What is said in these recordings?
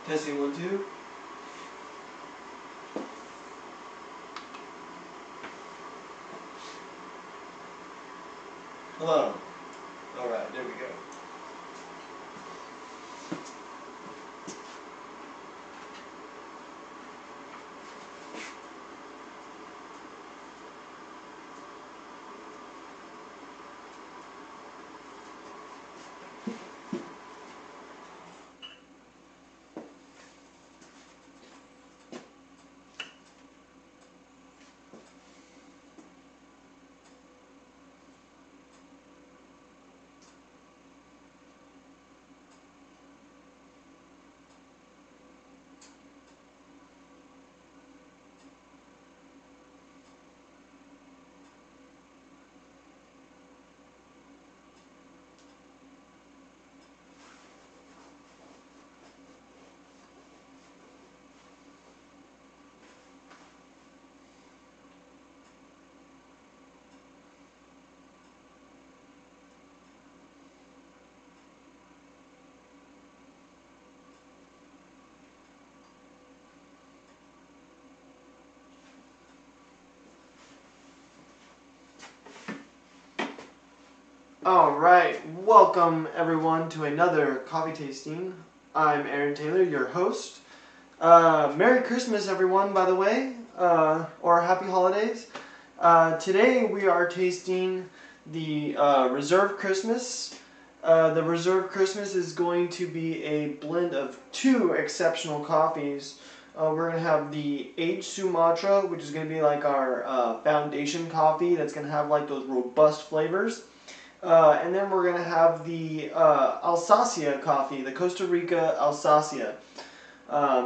Testing 1, 2. Hello. Alright, there we go. Alright, welcome everyone to another coffee tasting. I'm Aaron Taylor, your host. Merry Christmas everyone, by the way, or Happy Holidays. Today we are tasting the Reserve Christmas. The Reserve Christmas is going to be a blend of two exceptional coffees. We're going to have the Aged Sumatra, which is going to be like our foundation coffee that's going to have like those robust flavors. And then we're going to have the Alsacia coffee, the Costa Rica Alsacia.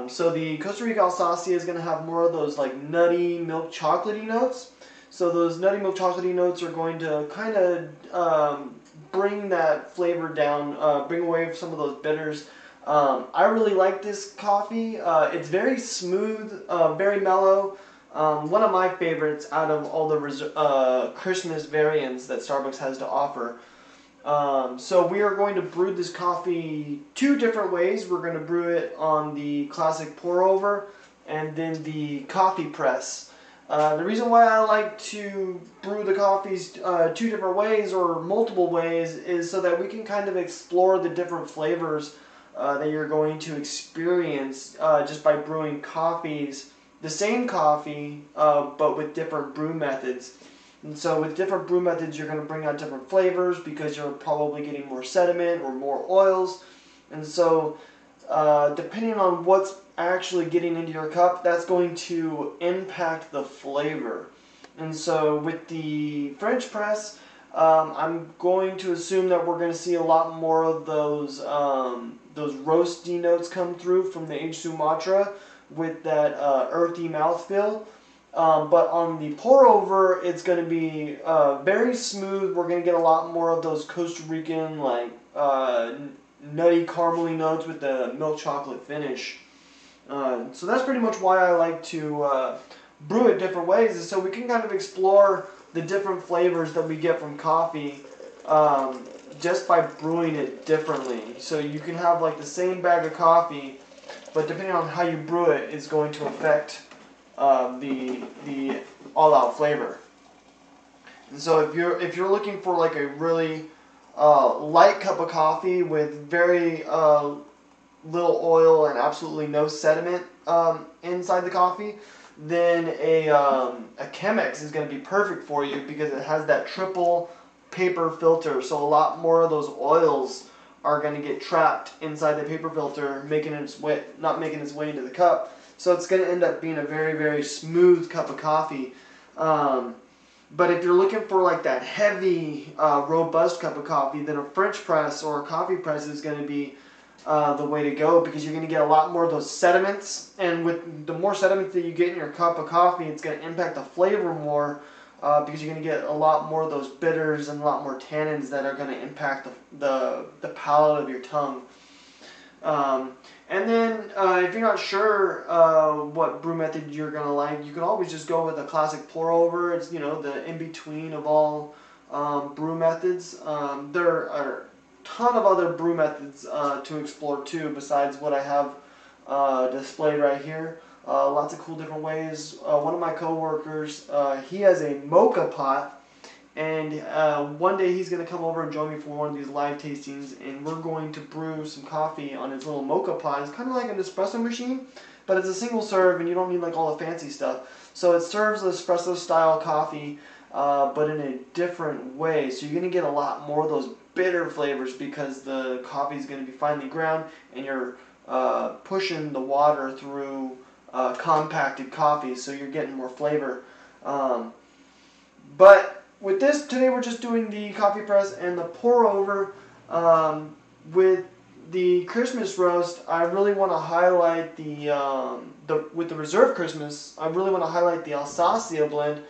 So the Costa Rica Alsacia is going to have more of those like nutty, milk chocolatey notes. So those nutty, milk chocolatey notes are going to kind of bring that flavor down, bring away some of those bitters. I really like this coffee. It's very smooth, very mellow. One of my favorites out of all the Christmas variants that Starbucks has to offer. So we are going to brew this coffee two different ways. We're going to brew it on the classic pour over and then the coffee press. The reason why I like to brew the coffees two different ways or multiple ways is so that we can kind of explore the different flavors that you're going to experience just by brewing coffees. The same coffee, but with different brew methods. And so with different brew methods, you're going to bring out different flavors because you're probably getting more sediment or more oils. And so depending on what's actually getting into your cup, that's going to impact the flavor. And so with the French press, I'm going to assume that we're going to see a lot more of those roasty notes come through from the Aged Sumatra with that earthy mouthfeel. But on the pour over, it's going to be very smooth. We're going to get a lot more of those Costa Rican like nutty caramely notes with the milk chocolate finish. So that's pretty much why I like to brew it different ways, is so we can kind of explore the different flavors that we get from coffee just by brewing it differently. So you can have like the same bag of coffee, but depending on how you brew it is going to affect the all-out flavor. And so if you're looking for like a really light cup of coffee with very little oil and absolutely no sediment inside the coffee, then a Chemex is going to be perfect for you because it has that triple paper filter. So a lot more of those oils are going to get trapped inside the paper filter, not making its way into the cup. So it's going to end up being a very, very smooth cup of coffee. But if you're looking for like that heavy, robust cup of coffee, then a French press or a coffee press is going to be the way to go, because you're going to get a lot more of those sediments. And with the more sediments that you get in your cup of coffee, it's going to impact the flavor more. Because you're going to get a lot more of those bitters and a lot more tannins that are going to impact the palate of your tongue. And then if you're not sure what brew method you're going to like, you can always just go with a classic pour over. It's, you know, the in-between of all brew methods. There are a ton of other brew methods to explore too, besides what I have displayed right here. Lots of cool different ways. One of my coworkers, he has a mocha pot, and one day he's going to come over and join me for one of these live tastings, and we're going to brew some coffee on his little mocha pot. It's kind of like an espresso machine, but it's a single serve, and you don't need like all the fancy stuff. So it serves espresso style coffee, but in a different way. So you're going to get a lot more of those bitter flavors because the coffee is going to be finely ground, and you're pushing the water through compacted coffee, so you're getting more flavor. But with this, today we're just doing the coffee press and the pour over. With the Christmas roast, I really want to highlight with the Reserve Christmas, I really want to highlight the Alsacia blend.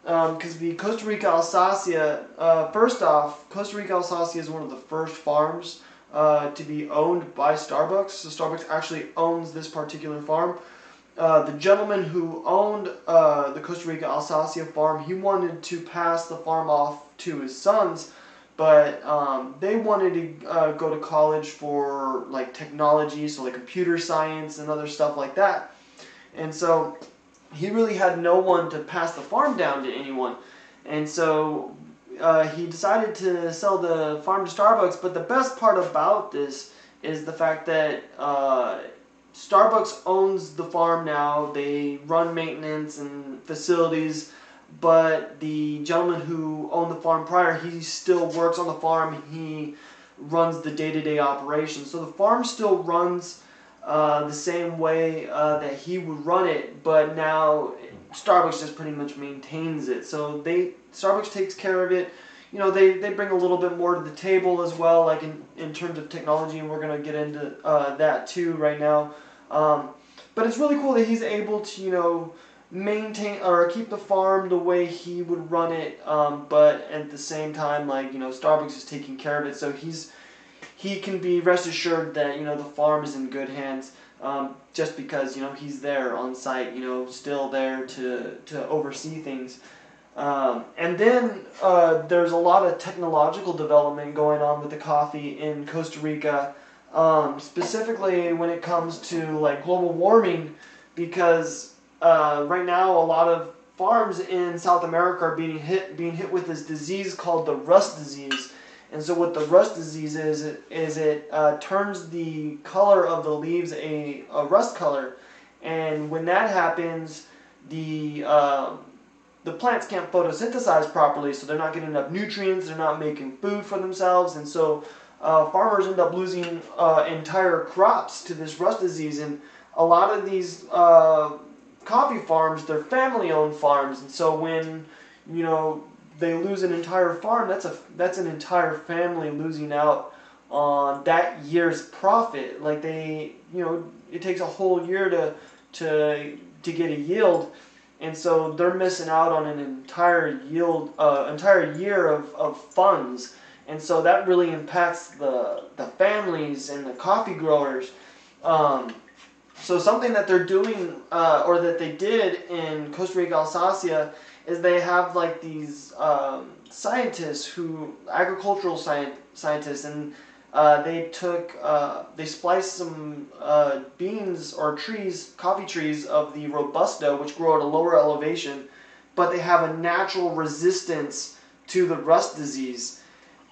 Because the Costa Rica Alsacia, first off, Costa Rica Alsacia is one of the first farms to be owned by Starbucks. So Starbucks actually owns this particular farm. The gentleman who owned the Costa Rica Alsacia farm, he wanted to pass the farm off to his sons, but they wanted to go to college for like technology, so like computer science and other stuff like that. And so he really had no one to pass the farm down to anyone. And so he decided to sell the farm to Starbucks. But the best part about this is the fact that Starbucks owns the farm now. They run maintenance and facilities. But the gentleman who owned the farm prior, he still works on the farm. He runs the day-to-day operations. So the farm still runs the same way that he would run it, but now Starbucks just pretty much maintains it. So Starbucks takes care of it. You know, they bring a little bit more to the table as well, like in terms of technology, and we're going to get into that too right now. But it's really cool that he's able to, you know, maintain or keep the farm the way he would run it, but at the same time, like, you know, Starbucks is taking care of it, so he can be rest assured that, you know, the farm is in good hands, just because, you know, he's there on site, you know, still there to oversee things. And then there's a lot of technological development going on with the coffee in Costa Rica, specifically when it comes to like global warming, because right now a lot of farms in South America are being hit with this disease called the rust disease. And so what the rust disease is it turns the color of the leaves a rust color, and when that happens, the plants can't photosynthesize properly, so they're not getting enough nutrients, they're not making food for themselves, and so farmers end up losing entire crops to this rust disease. And a lot of these coffee farms, they're family-owned farms, and so when, you know, they lose an entire farm, that's an entire family losing out on that year's profit. Like you know, it takes a whole year to get a yield, and so they're missing out on an entire year of funds, and so that really impacts the families and the coffee growers. So something that they're doing, or that they did in Costa Rica Alsacia, is they have like these scientists, agricultural scientists, and they spliced some beans or trees, coffee trees of the Robusta, which grow at a lower elevation, but they have a natural resistance to the rust disease.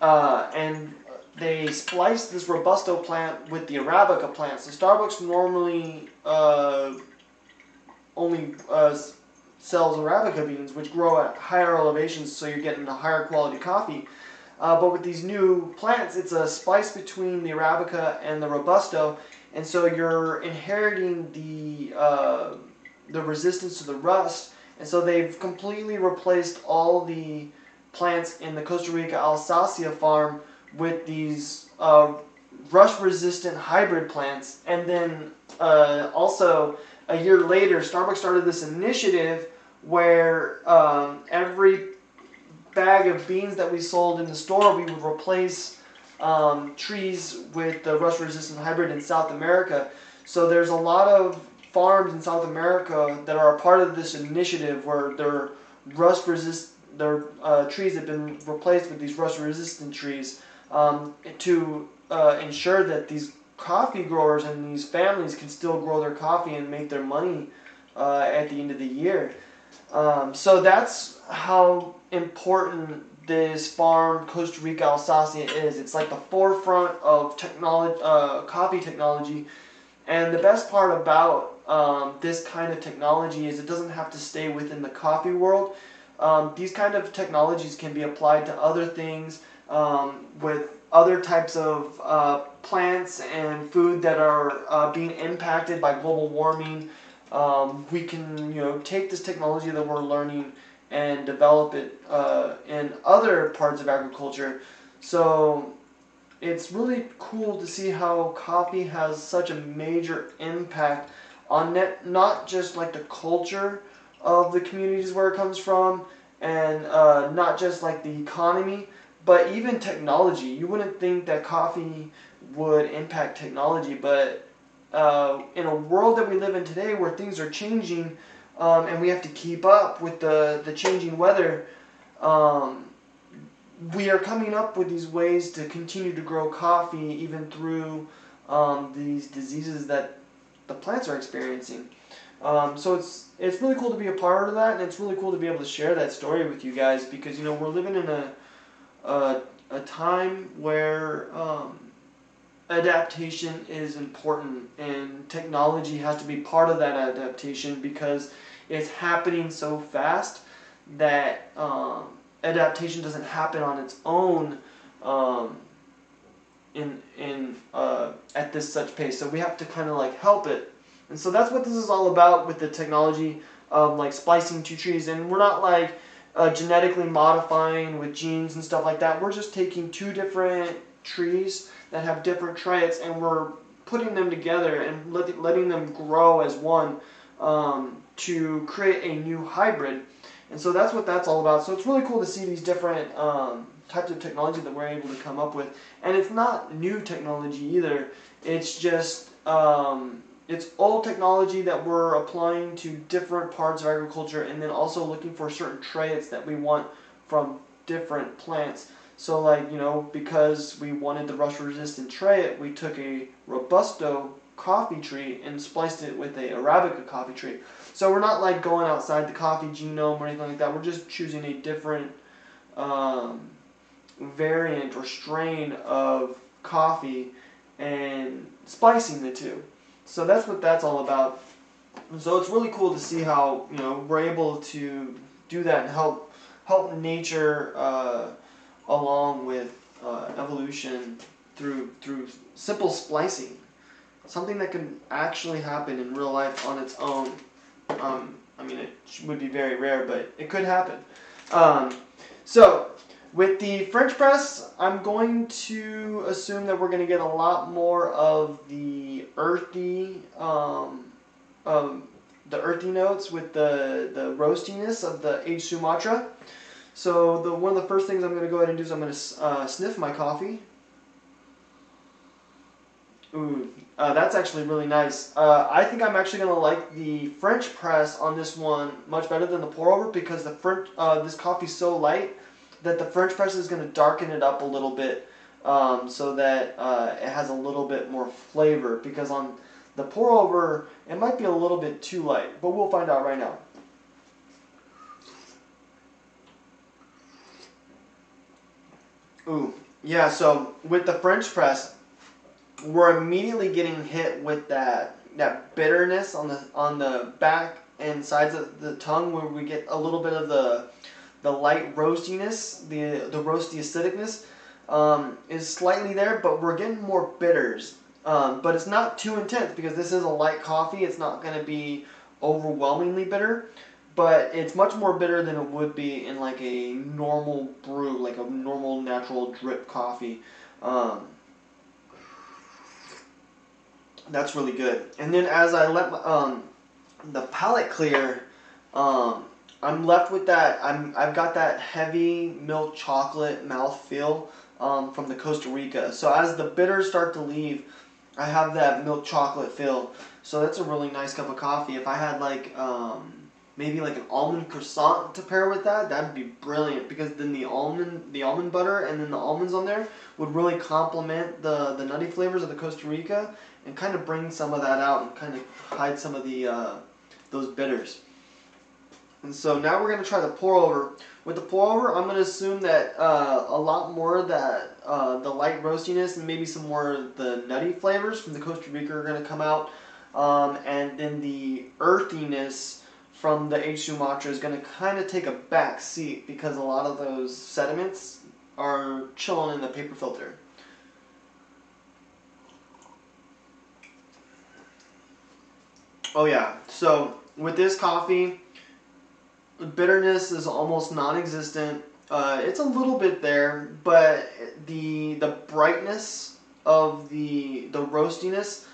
And they spliced this Robusto plant with the Arabica plant. So Starbucks normally only sells Arabica beans, which grow at higher elevations, so you're getting a higher quality coffee. But with these new plants, it's a spice between the Arabica and the Robusto, and so you're inheriting the resistance to the rust. And so they've completely replaced all the plants in the Costa Rica Alsacia farm with these rust-resistant hybrid plants. And then also a year later, Starbucks started this initiative where every bag of beans that we sold in the store, we would replace trees with the rust-resistant hybrid in South America. So there's a lot of farms in South America that are a part of this initiative where their trees have been replaced with these rust-resistant trees to ensure that these coffee growers and these families can still grow their coffee and make their money at the end of the year. So that's how important this farm, Costa Rica Alsacia, is. It's like the forefront of technology, coffee technology. And the best part about this kind of technology is it doesn't have to stay within the coffee world. These kind of technologies can be applied to other things with other types of plants and food that are being impacted by global warming. We can, take this technology that we're learning and develop it in other parts of agriculture. So it's really cool to see how coffee has such a major impact on not just like the culture of the communities where it comes from, and not just like the economy, but even technology. You wouldn't think that coffee would impact technology, but in a world that we live in today where things are changing, and we have to keep up with the changing weather, we are coming up with these ways to continue to grow coffee even through these diseases that the plants are experiencing. So it's really cool to be a part of that, and it's really cool to be able to share that story with you guys, because we're living in a time where adaptation is important, and technology has to be part of that adaptation because it's happening so fast that adaptation doesn't happen on its own at this such pace. So we have to kind of like help it. And so that's what this is all about with the technology of like splicing two trees. And we're not like genetically modifying with genes and stuff like that. We're just taking two different trees that have different traits, and we're putting them together and letting them grow as one to create a new hybrid. And so that's what that's all about. So it's really cool to see these different types of technology that we're able to come up with. And it's not new technology either. It's just it's old technology that we're applying to different parts of agriculture, and then also looking for certain traits that we want from different plants. So like, because we wanted the rust-resistant trait, we took a Robusto coffee tree and spliced it with a Arabica coffee tree. So we're not like going outside the coffee genome or anything like that. We're just choosing a different variant or strain of coffee and splicing the two. So that's what that's all about. So it's really cool to see how we're able to do that and help nature along with evolution through simple splicing. Something that can actually happen in real life on its own. It would be very rare, but it could happen. So with the French press, I'm going to assume that we're going to get a lot more of the earthy notes with the roastiness of the aged Sumatra. So one of the first things I'm going to go ahead and do is I'm going to sniff my coffee. Ooh, that's actually really nice. I think I'm actually going to like the French press on this one much better than the pour over, because this coffee is so light that the French press is going to darken it up a little bit, so that it has a little bit more flavor, because on the pour over it might be a little bit too light, but we'll find out right now. Ooh, yeah, so with the French press, we're immediately getting hit with that bitterness on the back and sides of the tongue, where we get a little bit of the light roastiness, the roasty acidicness is slightly there, but we're getting more bitters. But it's not too intense, because this is a light coffee. It's not going to be overwhelmingly bitter, but it's much more bitter than it would be in like a normal brew, like a normal natural drip coffee. That's really good. And then as I let the palate clear, I'm left with that. I've got that heavy milk chocolate mouthfeel from the Costa Rica. So as the bitters start to leave, I have that milk chocolate feel. So that's a really nice cup of coffee. If I had like maybe like an almond croissant to pair with that, that'd be brilliant, because then the almond butter and then the almonds on there would really complement the nutty flavors of the Costa Rica and kind of bring some of that out and kind of hide some of the those bitters. And so now we're going to try the pour over. With the pour over, I'm going to assume that a lot more of that the light roastiness and maybe some more of the nutty flavors from the Costa Rica are going to come out. And then the earthiness from the aged Sumatra is going to kind of take a back seat because a lot of those sediments are chilling in the paper filter. Oh yeah, so with this coffee, bitterness is almost non-existent. It's a little bit there, but the brightness of the roastiness,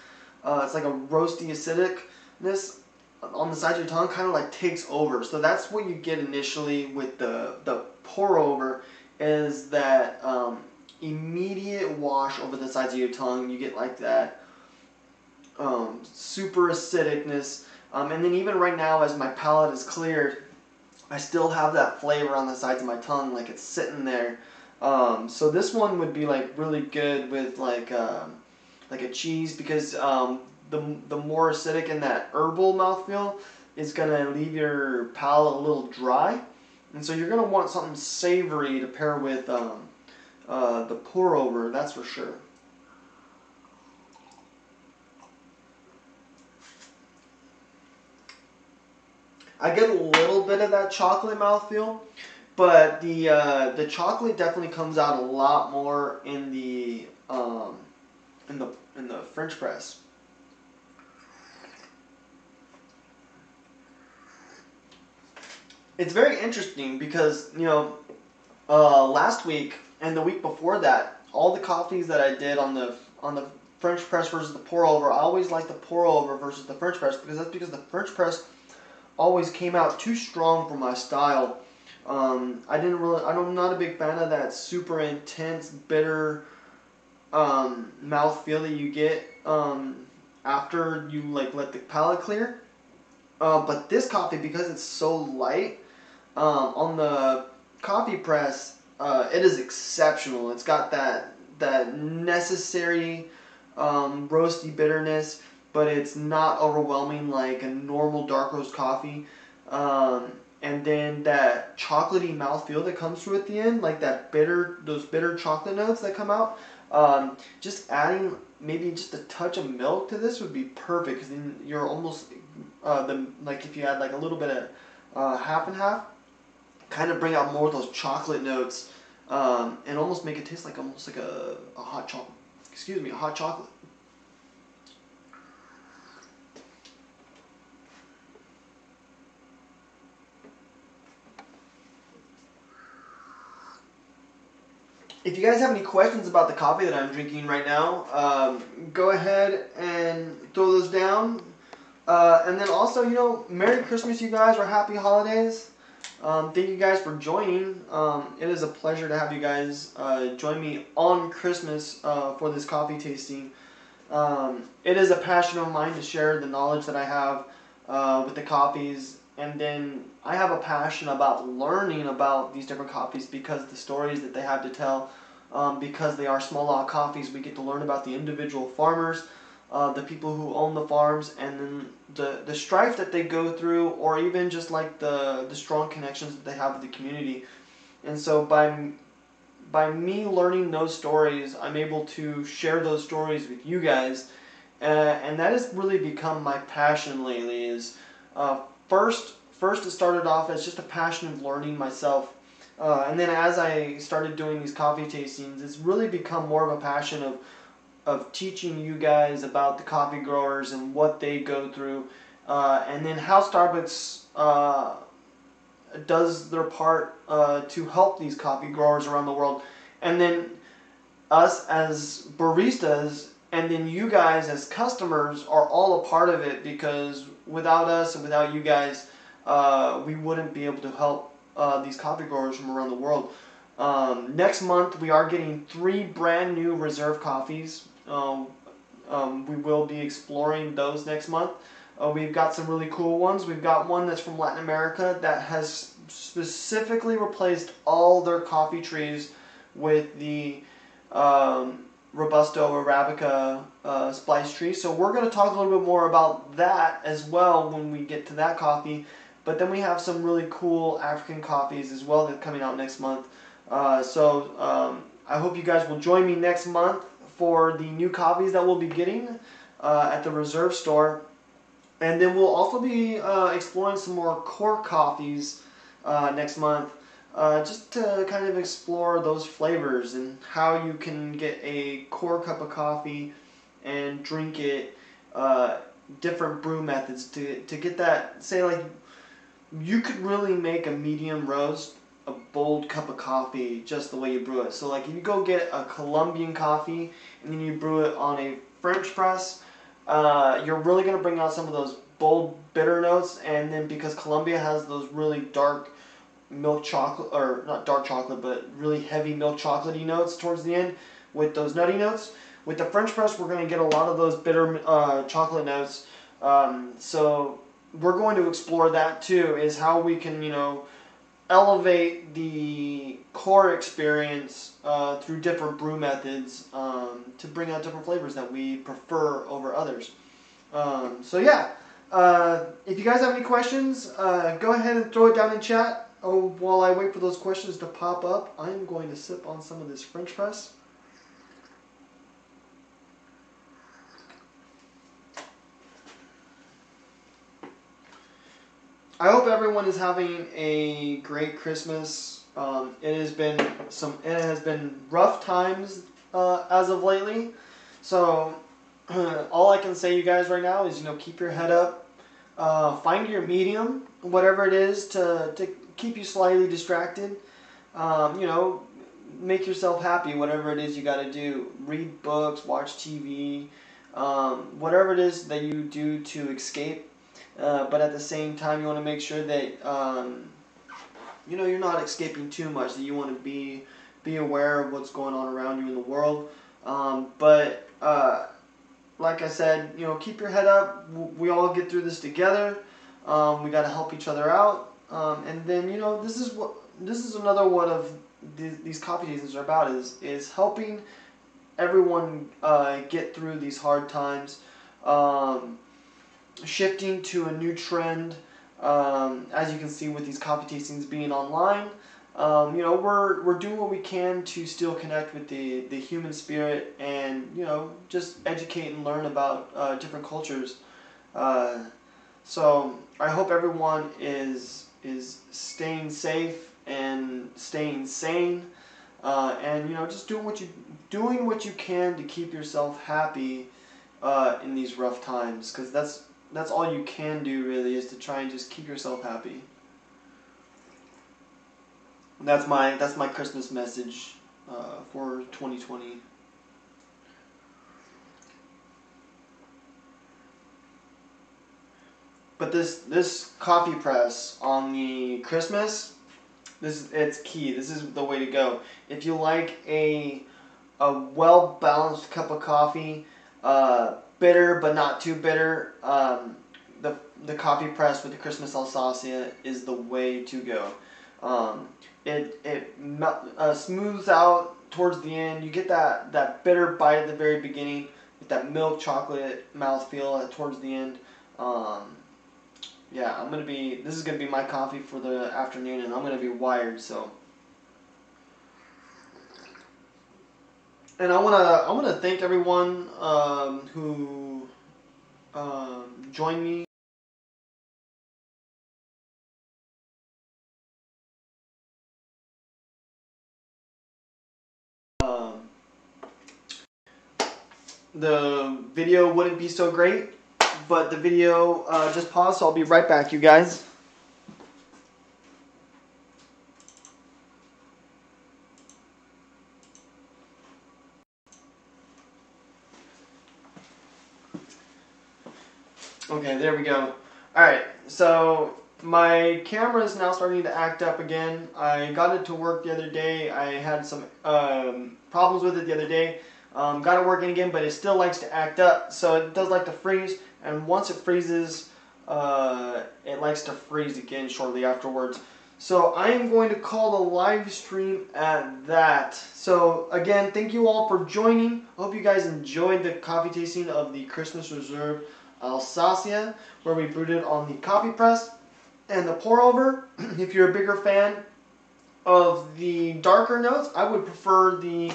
it's like a roasty acidicness on the sides of your tongue, kind of like takes over. So that's what you get initially with the pour over, is that immediate wash over the sides of your tongue. You get like that super acidicness, and then even right now, as my palate is cleared, I still have that flavor on the sides of my tongue, like it's sitting there. So this one would be like really good with like a cheese, because the more acidic and that herbal mouthfeel is gonna leave your palate a little dry, and so you're gonna want something savory to pair with the pour over. That's for sure. I get a little bit of that chocolate mouthfeel, but the chocolate definitely comes out a lot more in the French press. It's very interesting because last week and the week before that, all the coffees that I did on the French press versus the pour over, I always like the pour over versus the French press, because the French press always came out too strong for my style. I'm not a big fan of that super intense bitter mouth feel that you get after you like let the palate clear. But this coffee, because it's so light, on the coffee press, it is exceptional. It's got that necessary roasty bitterness, but it's not overwhelming like a normal dark roast coffee. And then that chocolatey mouthfeel that comes through at the end, like those bitter chocolate notes that come out. Just adding maybe just a touch of milk to this would be perfect, because then you're almost like if you add like a little bit of half and half, kind of bring out more of those chocolate notes, and almost make it taste like almost like a hot chocolate. Excuse me, a hot chocolate. If you guys have any questions about the coffee that I'm drinking right now, go ahead and throw those down. And then also, Merry Christmas, you guys, or Happy Holidays. Thank you guys for joining. It is a pleasure to have you guys join me on Christmas for this coffee tasting. It is a passion of mine to share the knowledge that I have with the coffees. And then I have a passion about learning about these different coffees, because the stories that they have to tell, because they are small lot coffees, we get to learn about the individual farmers, the people who own the farms, and then the strife that they go through, or even just like the strong connections that they have with the community. And so by me learning those stories, I'm able to share those stories with you guys, and that has really become my passion lately. Is First, it started off as just a passion of learning myself. And then as I started doing these coffee tastings, it's really become more of a passion of teaching you guys about the coffee growers and what they go through. And then how Starbucks does their part to help these coffee growers around the world. And then us as baristas, and then you guys as customers are all a part of it, because without us and without you guys, we wouldn't be able to help these coffee growers from around the world. Next month, we are getting 3 brand new reserve coffees. We will be exploring those next month. We've got some really cool ones. We've got one that's from Latin America that has specifically replaced all their coffee trees with the Robusto Arabica splice tree. So we're going to talk a little bit more about that as well when we get to that coffee. But then we have some really cool African coffees as well that are coming out next month. I hope you guys will join me next month for the new coffees that we'll be getting at the Reserve store. And then we'll also be exploring some more core coffees next month, just to kind of explore those flavors and how you can get a core cup of coffee and drink it, different brew methods to get that, say like, you could really make a medium roast, a bold cup of coffee just the way you brew it. So like if you go get a Colombian coffee and then you brew it on a French press, you're really going to bring out some of those bold bitter notes, and then because Colombia has those really dark milk chocolate, or not dark chocolate, but really heavy milk chocolatey notes towards the end with those nutty notes. With the French press, we're going to get a lot of those bitter chocolate notes. So we're going to explore that too, is how we can, elevate the core experience through different brew methods to bring out different flavors that we prefer over others. If you guys have any questions, go ahead and throw it down in chat. While I wait for those questions to pop up, I'm going to sip on some of this French press. I hope everyone is having a great Christmas. It has been rough times as of lately. So all I can say, you guys, right now is keep your head up. Find your medium, whatever it is, to keep you slightly distracted. Make yourself happy, whatever it is you got to do. Read books, watch TV, whatever it is that you do to escape. But at the same time, you want to make sure that you're not escaping too much. That you want to be aware of what's going on around you in the world. Like I said, keep your head up. We all get through this together. We got to help each other out. And then this is another one of these coffee tastings are about, is helping everyone get through these hard times. Shifting to a new trend, as you can see with these coffee tastings being online. We're doing what we can to still connect with the human spirit and just educate and learn about different cultures. So I hope everyone is staying safe and staying sane, and just doing what you can to keep yourself happy in these rough times, because that's all you can do, really, is to try and just keep yourself happy. That's my Christmas message for 2020. But this coffee press on the Christmas, it's key. This is the way to go. If you like a well balanced cup of coffee, bitter but not too bitter, the coffee press with the Christmas Alsacia is the way to go. It smooths out towards the end. You get that bitter bite at the very beginning with that milk chocolate mouthfeel towards the end. This is gonna be my coffee for the afternoon, and I'm gonna be wired. So, and I wanna thank everyone who joined me. The video wouldn't be so great, but the video just paused, so I'll be right back, you guys. Okay, there we go. Alright, so my camera is now starting to act up again. I got it to work the other day. I had some problems with it the other day. Got it working again, but it still likes to act up. So it does like to freeze, and once it freezes, it likes to freeze again shortly afterwards. So I am going to call the live stream at that. So again, thank you all for joining. I hope you guys enjoyed the coffee tasting of the Christmas Reserve Alsacia, where we brewed it on the coffee press. And the pour over, if you're a bigger fan of the darker notes, I would prefer the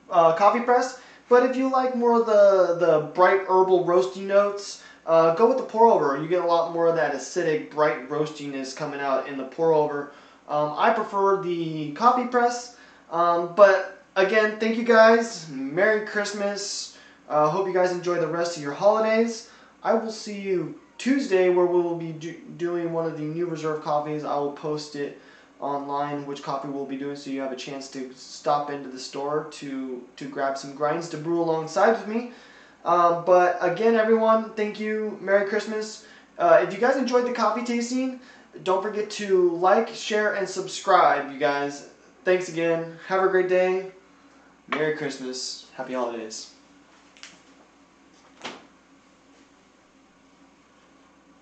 coffee press. But if you like more of the bright herbal roasty notes, go with the pour over. You get a lot more of that acidic, bright roastiness coming out in the pour over. I prefer the coffee press. But again, thank you guys. Merry Christmas. Hope you guys enjoy the rest of your holidays. I will see you Tuesday, where we will be doing one of the new reserve coffees. I will post it online which coffee we'll be doing, so you have a chance to stop into the store to grab some grinds to brew alongside with me. But again, everyone, thank you. Merry Christmas. If you guys enjoyed the coffee tasting, don't forget to like, share, and subscribe, you guys. Thanks again. Have a great day. Merry Christmas. Happy holidays.